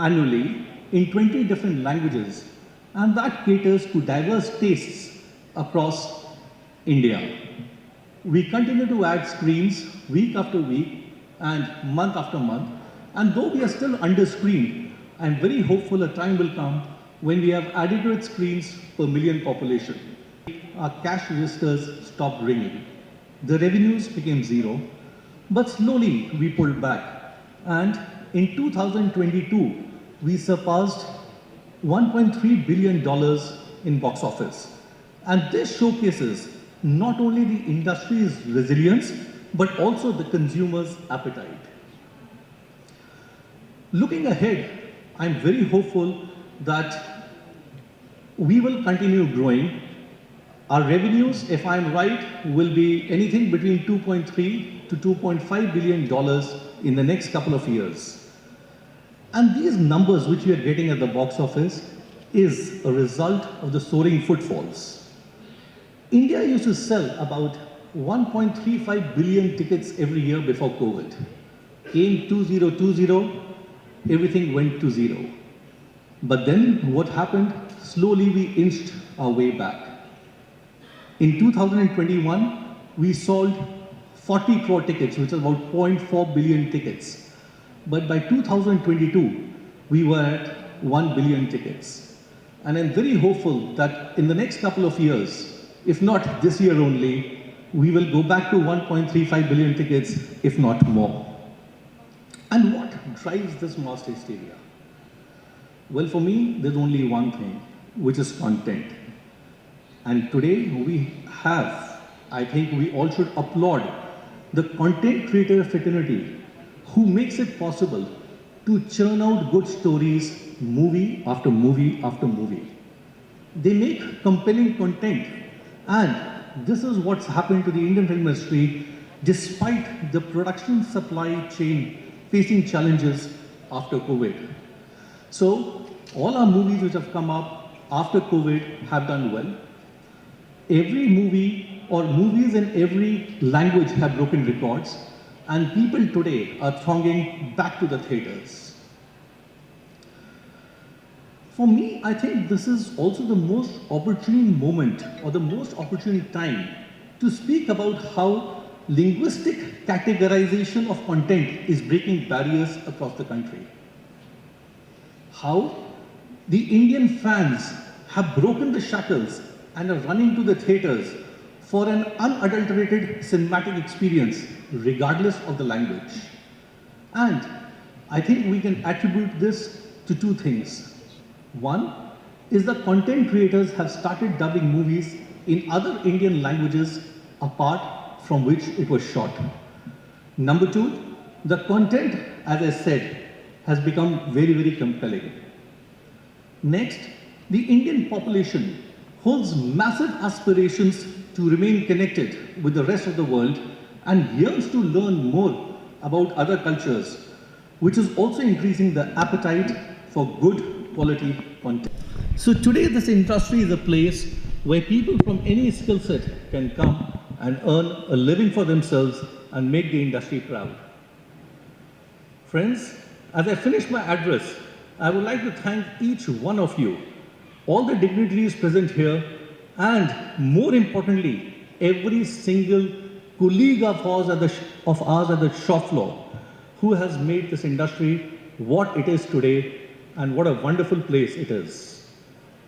annually in 20 different languages, and that caters to diverse tastes across India. We continue to add screens week after week and month after month, and though we are still under-screened, I'm very hopeful a time will come when we have adequate screens per million population. Our cash registers stopped ringing. The revenues became zero, but slowly we pulled back. And in 2022, we surpassed $1.3 billion in box office. And this showcases not only the industry's resilience, but also the consumer's appetite. Looking ahead, I'm very hopeful that we will continue growing. Our revenues, if I'm right, will be anything between $2.3 to $2.5 billion in the next couple of years. And these numbers which we are getting at the box office is a result of the soaring footfalls. India used to sell about 1.35 billion tickets every year before COVID. Came 2020, everything went to zero. But then what happened? Slowly we inched our way back. In 2021, we sold 40 crore tickets, which is about 0.4 billion tickets. But by 2022, we were at 1 billion tickets. And I'm very hopeful that in the next couple of years, if not this year only, we will go back to 1.35 billion tickets, if not more. And what drives this mass hysteria? Well, for me, there's only one thing, which is content. And today we have, I think we all should applaud the content creator fraternity who makes it possible to churn out good stories, movie after movie after movie. They make compelling content, and this is what's happened to the Indian film industry despite the production supply chain facing challenges after COVID. So all our movies which have come up after COVID have done well. Every movie or movies in every language have broken records, and people today are thronging back to the theatres. For me, I think this is also the most opportune moment or the most opportune time to speak about how linguistic categorization of content is breaking barriers across the country. How the Indian fans have broken the shackles and are running to the theatres for an unadulterated cinematic experience, regardless of the language. And I think we can attribute this to two things. One is the content creators have started dubbing movies in other Indian languages apart from which it was shot. Number two, the content, as I said, has become very, very compelling. Next, the Indian population holds massive aspirations to remain connected with the rest of the world and yearns to learn more about other cultures, which is also increasing the appetite for good quality content. So today this industry is a place where people from any skill set can come and earn a living for themselves and make the industry proud. Friends, as I finish my address, I would like to thank each one of you, all the dignitaries present here, and more importantly, every single colleague of ours at the shop floor who has made this industry what it is today and what a wonderful place it is.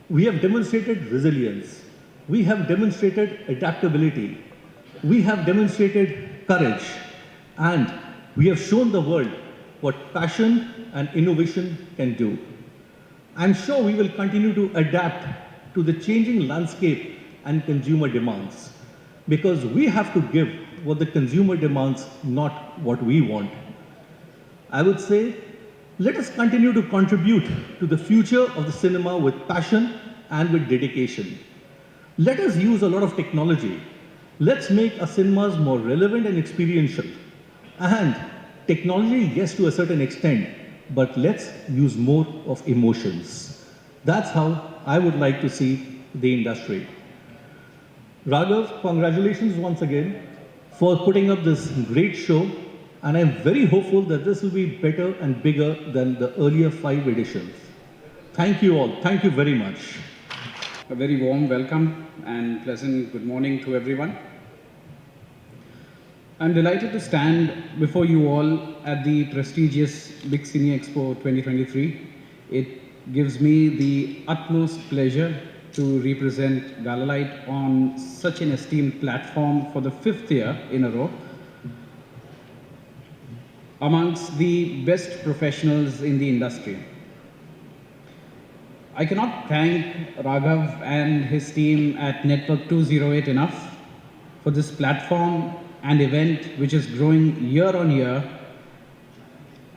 We have demonstrated resilience. We have demonstrated adaptability. We have demonstrated courage. And we have shown the world what passion and innovation can do. I'm sure we will continue to adapt to the changing landscape and consumer demands, because we have to give what the consumer demands, not what we want. I would say, let us continue to contribute to the future of the cinema with passion and with dedication. Let us use a lot of technology. Let's make our cinemas more relevant and experiential. And technology, yes, to a certain extent, but let's use more of emotions. That's how I would like to see the industry. Raghav, congratulations once again for putting up this great show. and I'm very hopeful that this will be better and bigger than the earlier 5 editions. Thank you all. Thank you very much. A very warm welcome and pleasant good morning to everyone. I'm delighted to stand before you all at the prestigious Big Cine Expo 2023. It gives me the utmost pleasure to represent Galalite on such an esteemed platform for the 5th year in a row, amongst the best professionals in the industry. I cannot thank Raghav and his team at Network 208 enough for this platform and event which is growing year on year.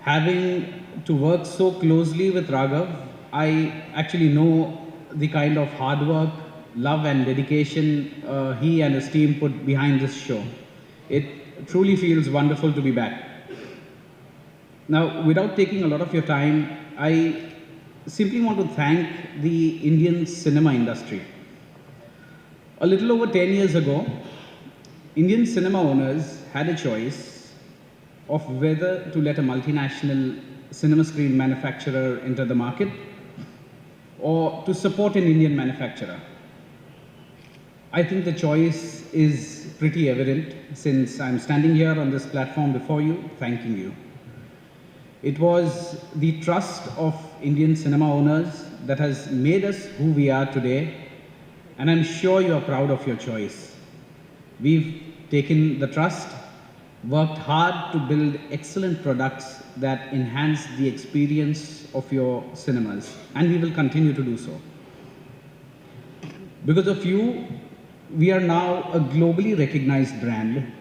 Having to work so closely with Raghav, I actually know the kind of hard work, love and dedication he and his team put behind this show. It truly feels wonderful to be back. Now, without taking a lot of your time, I simply want to thank the Indian cinema industry. A little over 10 years ago, Indian cinema owners had a choice of whether to let a multinational cinema screen manufacturer enter the market or to support an Indian manufacturer. I think the choice is pretty evident since I'm standing here on this platform before you, thanking you. It was the trust of Indian cinema owners that has made us who we are today, and I'm sure you are proud of your choice. We've taken the trust, worked hard to build excellent products that enhance the experience of your cinemas, and we will continue to do so. Because of you, we are now a globally recognized brand,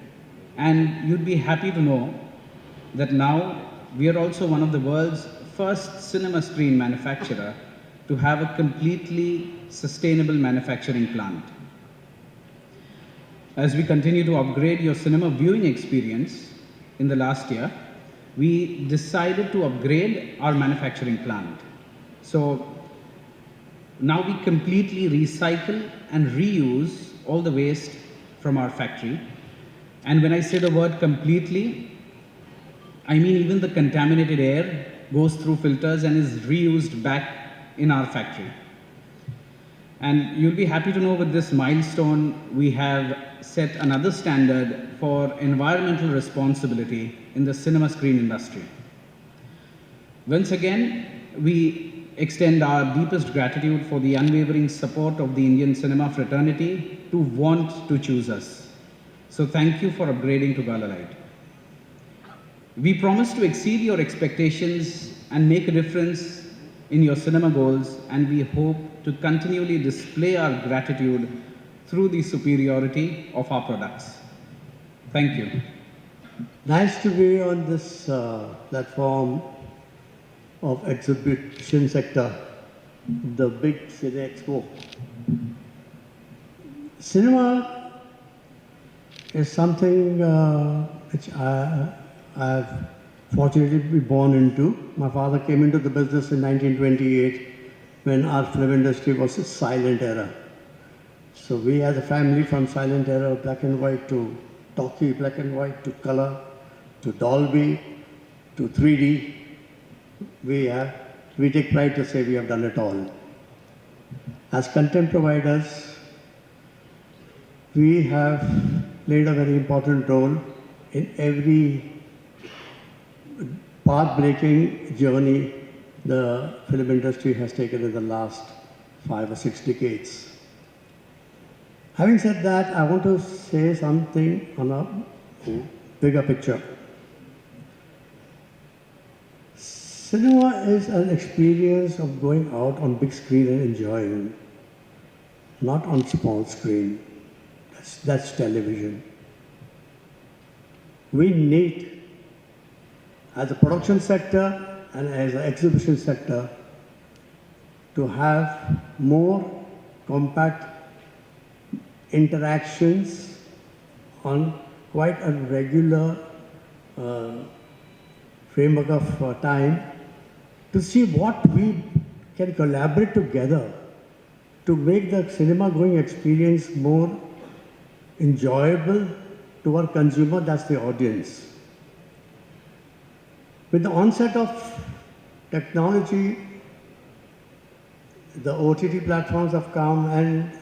and you'd be happy to know that now we are also one of the world's first cinema screen manufacturer to have a completely sustainable manufacturing plant. As we continue to upgrade your cinema viewing experience in the last year, we decided to upgrade our manufacturing plant. So now we completely recycle and reuse all the waste from our factory. And when I say the word completely, I mean even the contaminated air goes through filters and is reused back in our factory. And you'll be happy to know with this milestone, we have set another standard for environmental responsibility in the cinema screen industry. Once again, we extend our deepest gratitude for the unwavering support of the Indian cinema fraternity to want to choose us. So thank you for upgrading to Galalite. We promise to exceed your expectations and make a difference in your cinema goals, and we hope to continually display our gratitude through the superiority of our products. Thank you. Nice to be on this platform of exhibition sector, the Big Cine Expo. Cinema is something which I've fortunately been born into. My father came into the business in 1928 when our film industry was a silent era. So we as a family, from silent era, black and white to talkie, black and white to color, to Dolby, to 3D, we take pride to say we have done it all. As content providers, we have played a very important role in every path-breaking journey the film industry has taken in the last 5 or 6 decades. Having said that, I want to say something on a bigger picture. Cinema is an experience of going out on big screen and enjoying, not on small screen. That's television. We need, as a production sector and as an exhibition sector, to have more compact interactions on quite a regular framework of time to see what we can collaborate together to make the cinema going experience more enjoyable to our consumer, that's the audience. With the onset of technology, the OTT platforms have come, and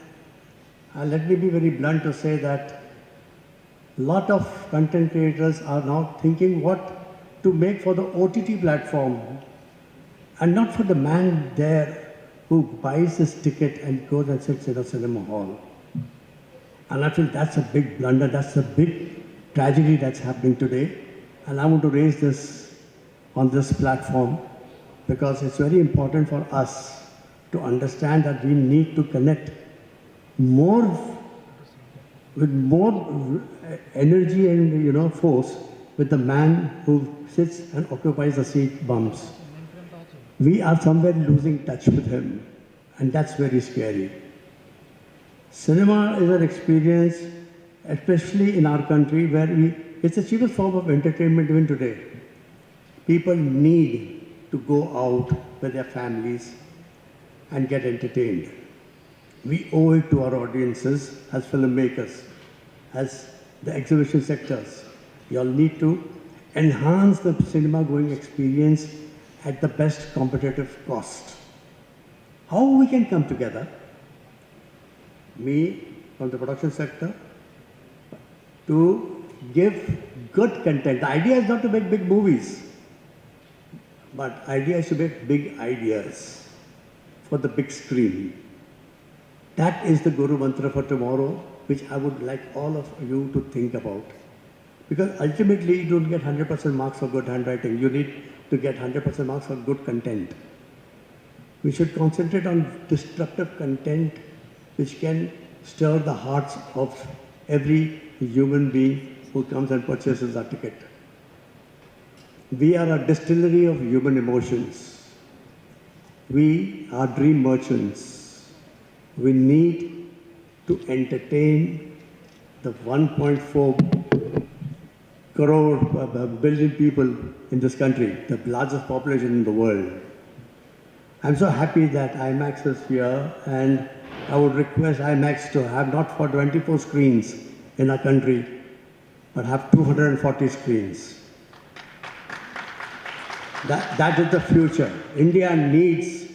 let me be very blunt to say that a lot of content creators are now thinking what to make for the OTT platform and not for the man there who buys his ticket and goes and sits in a cinema hall. And I feel that's a big blunder, that's a big tragedy that's happening today. And I want to raise this on this platform because it's very important for us to understand that we need to connect more with more energy and force with the man who sits and occupies the seat bumps. We are somewhere losing touch with him, and that's very scary. Cinema is an experience, especially in our country, where it's the cheapest form of entertainment even today. People need to go out with their families and get entertained. We owe it to our audiences as filmmakers, as the exhibition sectors. You all need to enhance the cinema going experience at the best competitive cost. How we can come together, me from the production sector, to give good content. The idea is not to make big movies, but idea is to make big ideas for the big screen. That is the Guru Mantra for tomorrow, which I would like all of you to think about. Because ultimately, you don't get 100% marks for good handwriting. You need to get 100% marks for good content. We should concentrate on disruptive content which can stir the hearts of every human being who comes and purchases our ticket. We are a distillery of human emotions. We are dream merchants. We need to entertain the 1.4 billion people in this country, the largest population in the world. I'm so happy that IMAX is here, and I would request IMAX to have not for 24 screens in our country, but have 240 screens. That is the future. India needs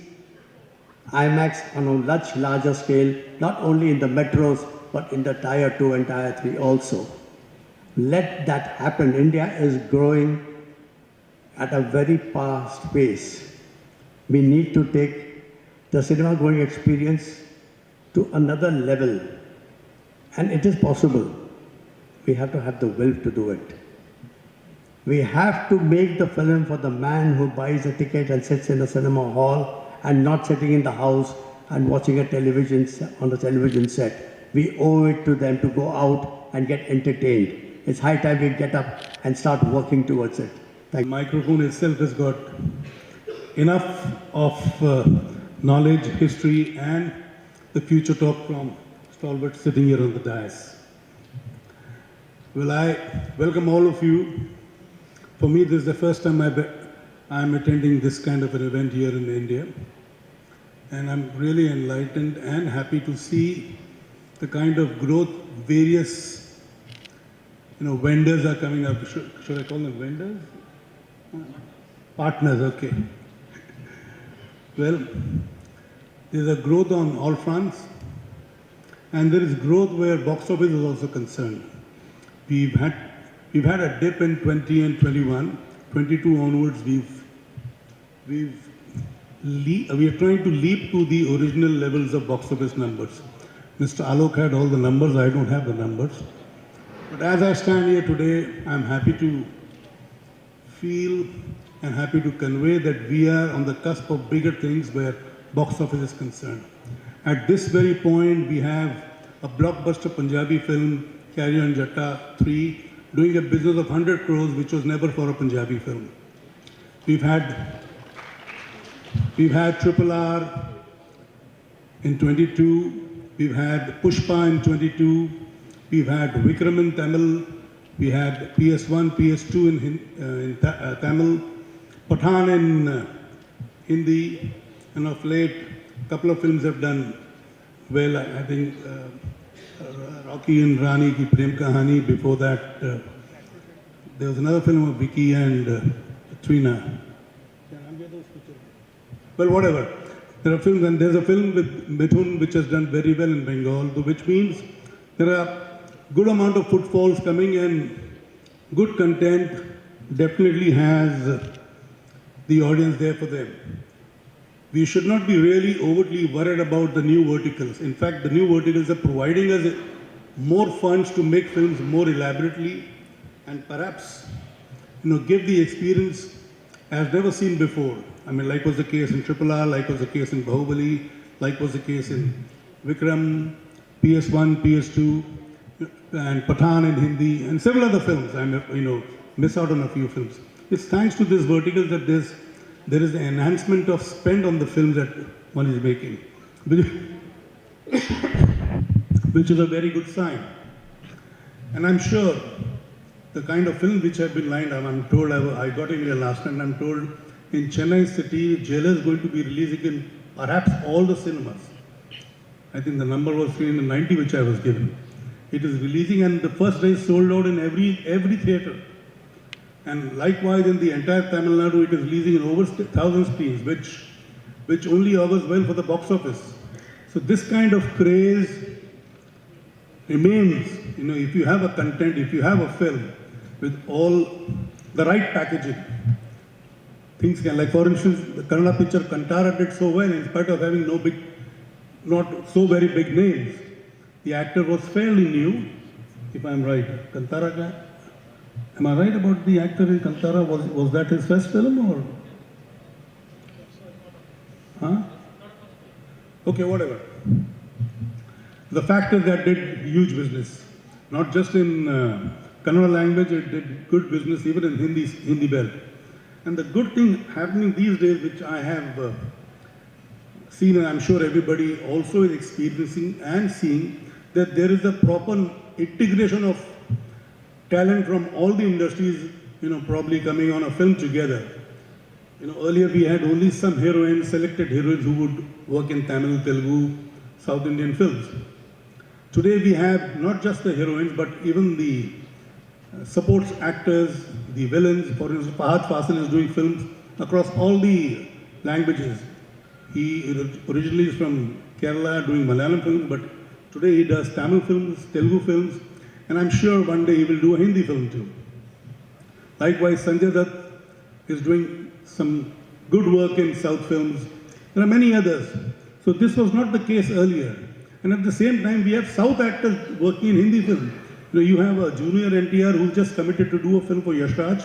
IMAX on a much larger scale, not only in the metros, but in the Tier 2 and Tier 3 also. Let that happen. India is growing at a very fast pace. We need to take the cinema going experience to another level. And it is possible. We have to have the will to do it. We have to make the film for the man who buys a ticket and sits in a cinema hall and not sitting in the house and watching a television on the television set. We owe it to them to go out and get entertained. It's high time we get up and start working towards it. The microphone itself has got enough of knowledge, history, and the future talk from stalwarts sitting here on the dais. Well, I welcome all of you. For me, this is the first time I'm attending this kind of an event here in India. And I'm really enlightened and happy to see the kind of growth various vendors are coming up. Should I call them vendors? Partners, okay. Well, there's a growth on all fronts, and there is growth where box office is also concerned. We've had a dip in 20 and 21. 22 onwards, we are trying to leap to the original levels of box office numbers. Mr. Alok had all the numbers. I don't have the numbers. But as I stand here today, I'm happy to feel and happy to convey that we are on the cusp of bigger things where box office is concerned. At this very point, we have a blockbuster Punjabi film, Carry On Jatta 3, doing a business of 100 crores, which was never for a Punjabi film. We've had Triple R in 22, we've had Pushpa in 22, we've had Vikram in Tamil, we had PS1, PS2 in Tamil, Pathan in Hindi, and of late, a couple of films have done well. I think Rocky and Rani Ki Prem Kahani. Before that, there was another film of Vicky and Trina. Well, whatever. There are films, and there's a film with Mithun which has done very well in Bengal, which means there are good amount of footfalls coming, and good content definitely has the audience there for them. We should not be really overtly worried about the new verticals. In fact, the new verticals are providing us more funds to make films more elaborately and perhaps, give the experience as never seen before. I mean, like was the case in RRR, like was the case in Bahubali, like was the case in Vikram, PS1, PS2, and Pathan in Hindi, and several other films. I miss out on a few films. It's thanks to this vertical that there is an enhancement of spend on the films that one is making, which is a very good sign. And I'm sure the kind of films which have been lined up, I'm told, I got in here last night, and I'm told in Chennai city, Jailer is going to be releasing in perhaps all the cinemas. I think the number was 390 which I was given. It is releasing, and the first day is sold out in every theatre. And likewise in the entire Tamil Nadu, it is releasing in over 1,000 screens, which only augurs well for the box office. So this kind of craze remains, if you have a content, if you have a film with all the right packaging, things can, like for instance, the Kannada picture Kantara did so well in spite of having not so very big names. The actor was fairly new, if I'm right. Kantara guy. Am I right about the actor in Kantara? Was that his first film or? Huh? Okay, whatever. The fact is that did huge business. Not just in Kannada language, it did good business even in Hindi belt. And the good thing happening these days, which I have seen, and I'm sure everybody also is experiencing and seeing, that there is a proper integration of talent from all the industries, probably coming on a film together. Earlier we had only some heroines, selected heroines who would work in Tamil, Telugu, South Indian films. Today we have not just the heroines, but even the support actors, the villains. For instance, Fahad Fasil is doing films across all the languages. He originally is from Kerala doing Malayalam films, but today he does Tamil films, Telugu films, and I'm sure one day he will do a Hindi film too. Likewise, Sanjay Dutt is doing some good work in South films. There are many others. So this was not the case earlier. And at the same time, we have South actors working in Hindi films. You have a junior NTR who just committed to do a film for Yash Raj,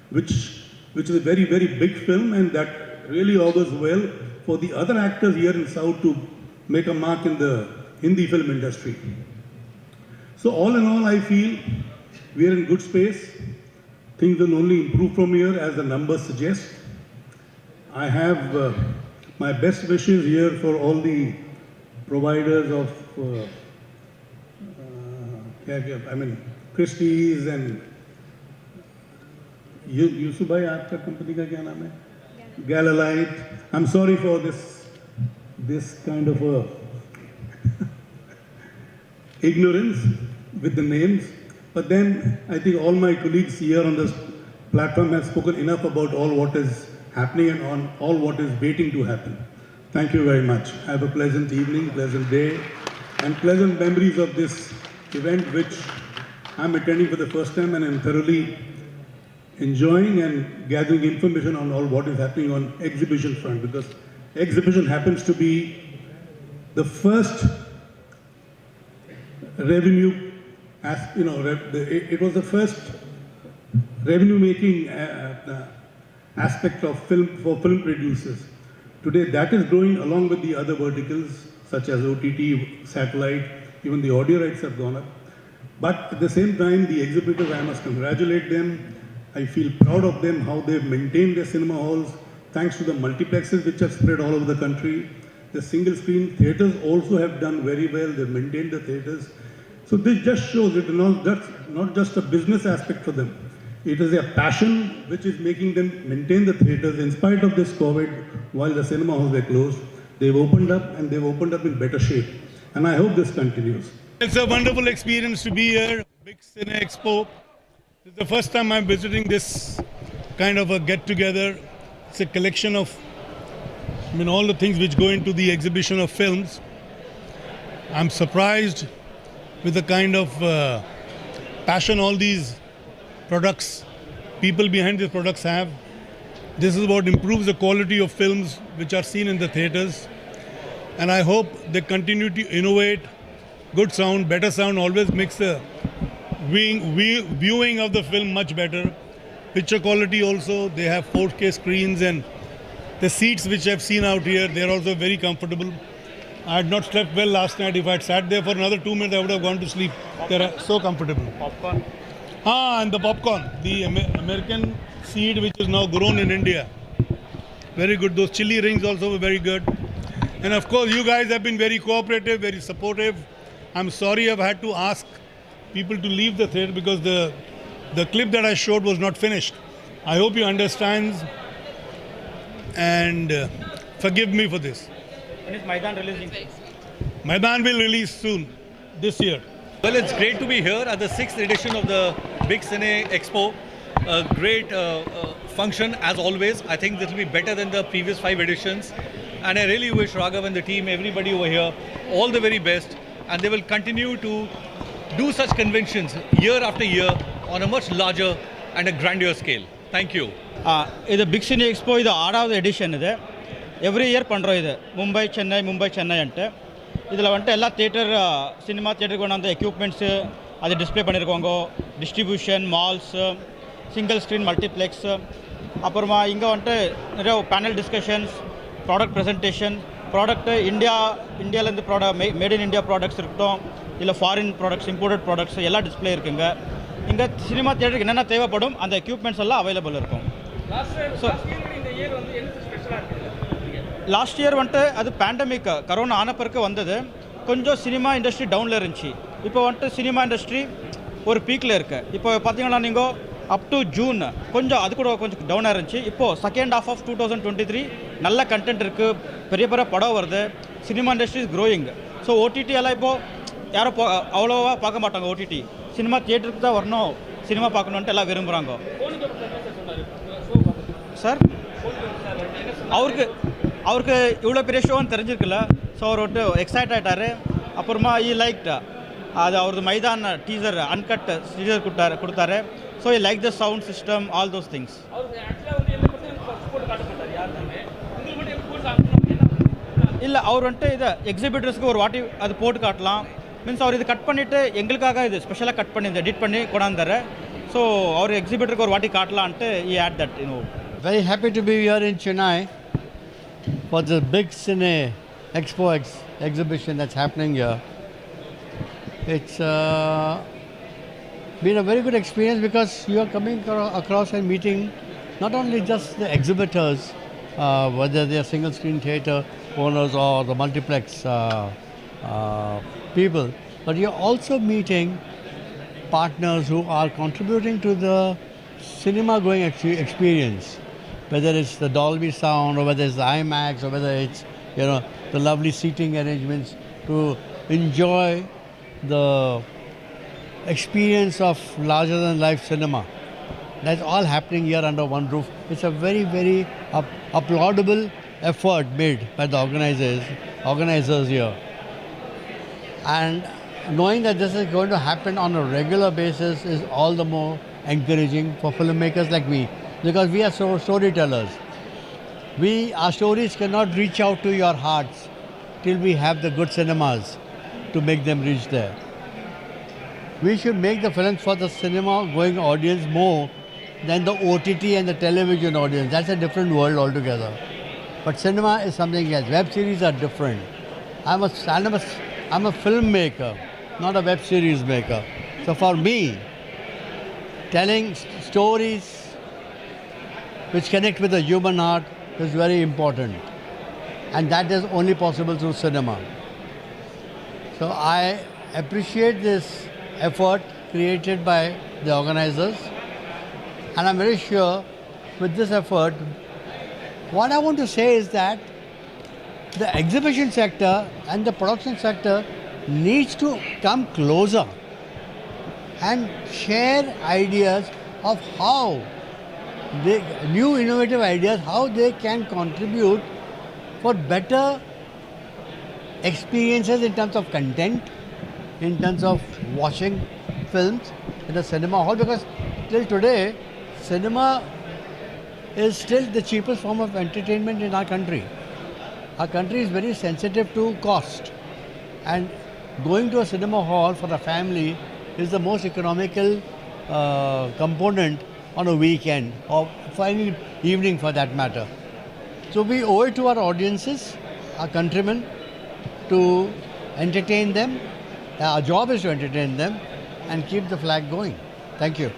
which is a very, very big film, and that really augurs well for the other actors here in South to make a mark in the Hindi film industry. So all in all, I feel we are in good space. Things will only improve from here as the numbers suggest. I have my best wishes here for all the providers of Christie's and Yusufbhai, aapka company ka kya naam hai? Galalite. I'm sorry for this kind of ignorance with the names, but then I think all my colleagues here on this platform have spoken enough about all what is happening and on all what is waiting to happen. Thank you very much. Have a pleasant evening, pleasant day, and pleasant memories of this event, which I'm attending for the first time, and I'm thoroughly enjoying and gathering information on all what is happening on exhibition front, because exhibition happens to be the first revenue, it was the first revenue making aspect of film for film producers. Today that is growing along with the other verticals such as OTT, satellite, even the audio rights have gone up. But at the same time, the exhibitors, I must congratulate them. I feel proud of them, how they've maintained their cinema halls, thanks to the multiplexes which have spread all over the country. The single screen theatres also have done very well. They've maintained the theatres. So this just shows it not just a business aspect for them. It is a passion which is making them maintain the theatres in spite of this COVID, while the cinema halls were closed. They've opened up, and they've opened up in better shape. And I hope this continues. It's a wonderful experience to be here, Big Cine Expo. This is the first time I'm visiting this kind of a get-together. It's a collection of, all the things which go into the exhibition of films. I'm surprised with the kind of passion all these people behind these products have. This is what improves the quality of films which are seen in the theatres. And I hope they continue to innovate. Good sound, better sound always makes the viewing of the film much better. Picture quality also, they have 4K screens, and the seats which I've seen out here, they're also very comfortable. I had not slept well last night. If I had sat there for another 2 minutes, I would have gone to sleep. They're so comfortable. Popcorn. And the popcorn, the American seed which is now grown in India. Very good. Those chili rings also were very good. And of course, you guys have been very cooperative, very supportive. I'm sorry I've had to ask people to leave the theatre because the clip that I showed was not finished. I hope you understand and forgive me for this. When is Maidan releasing? Maidan will release soon, this year. Well, it's great to be here at the 6th edition of the Big Cine Expo. A great function as always. I think this will be better than the previous 5 editions. And I really wish Raghav and the team, everybody over here, all the very best. And they will continue to do such conventions year after year on a much larger and a grander scale. Thank you. This Big Cine Expo is the 6th edition. Every year pandro idu. Mumbai, Chennai ante. Idhula vante ella theater cinema theater konanda equipments adu display pannirukanga, distribution, malls, single screen multiplex, apparama inga vante neriya panel discussions, product presentation, product India la product made in India products irukkom, illa foreign products, imported products ella display irukanga. Inga cinema theater ku enna thevapadum and equipments ella available irukum. Last year vante adu pandemic corona aana parku vandadu konjam cinema industry down la irundhi. Ipo vante cinema industry ஒரு பீக்ல இருக்கு. இப்போ பாத்தீங்கன்னா நீங்க up to June கொஞ்சம் அது கூட கொஞ்சம் down ஆயிருந்துச்சு. இப்போ செகண்ட் ஹாஃப் ஆஃப் 2023 நல்ல கண்டென்ட் இருக்கு, பெரிய பெரிய படம் வருது, cinema industry is growing. So OTT எல்லாம் இப்போ யாரும் அவ்வளோவா பார்க்க மாட்டாங்க. ஓடிடி சினிமா தியேட்டருக்கு தான் வரணும், சினிமா பார்க்கணுன்ட்டு எல்லாம் விரும்புகிறாங்க. சார் அவருக்கு இவ்வளோ பெரிய ஷோன்னு தெரிஞ்சிருக்குல்ல. ஸோ அவர் விட்டு எக்ஸைட் ஆகிட்டார். அப்புறமா லைக் அது அவரது மைதான் டீசர் அன்கட் டீசர் கொடுத்தாரு. So like the sound system, all those things. இல்லை அவர் வந்துட்டு இதை எக்ஸிபிட்டர்ஸ்க்கு ஒரு வாட்டி அது போட்டு காட்டலாம். மீன்ஸ் அவர் இது கட் பண்ணிவிட்டு எங்களுக்காக இது ஸ்பெஷலாக கட் பண்ணி எடிட் பண்ணி கொண்டாந்தார். ஸோ அவர் எக்ஸிபிட்டருக்கு ஒரு வாட்டி காட்டலான்ட்டு ஈ ஆட் தட் Very happy to be here in Chennai for the Big Cine Expo exhibition that's happening here. It's been a very good experience because you are coming across and meeting not only just the exhibitors, whether they are single screen theatre owners or the multiplex people, but you're also meeting partners who are contributing to the cinema going experience, whether it's the Dolby sound or whether it's the IMAX or whether it's the lovely seating arrangements to enjoy the experience of larger than life cinema. That's all happening here under one roof. It's a very, very applaudable effort made by the organizers here. And knowing that this is going to happen on a regular basis is all the more encouraging for filmmakers like me, because we are storytellers. Our stories cannot reach out to your hearts till we have the good cinemas to make them reach there. We should make the films for the cinema going audience more than the OTT and the television audience. That's a different world altogether. But cinema is something else. Web series are different. I'm a filmmaker, not a web series maker. So for me, telling stories which connect with the human heart is very important. And that is only possible through cinema. So I appreciate this effort created by the organizers, and I'm very sure with this effort, what I want to say is that the exhibition sector and the production sector needs to come closer and share ideas of how new innovative ideas, how they can contribute for better experiences in terms of content, in terms of watching films in the cinema hall, because till today, cinema is still the cheapest form of entertainment in our country. Our country is very sensitive to cost, and going to a cinema hall for a family is the most economical component on a weekend or for any evening for that matter. So we owe it to our audiences, our countrymen, to entertain them. Our job is to entertain them and keep the flag going. Thank you.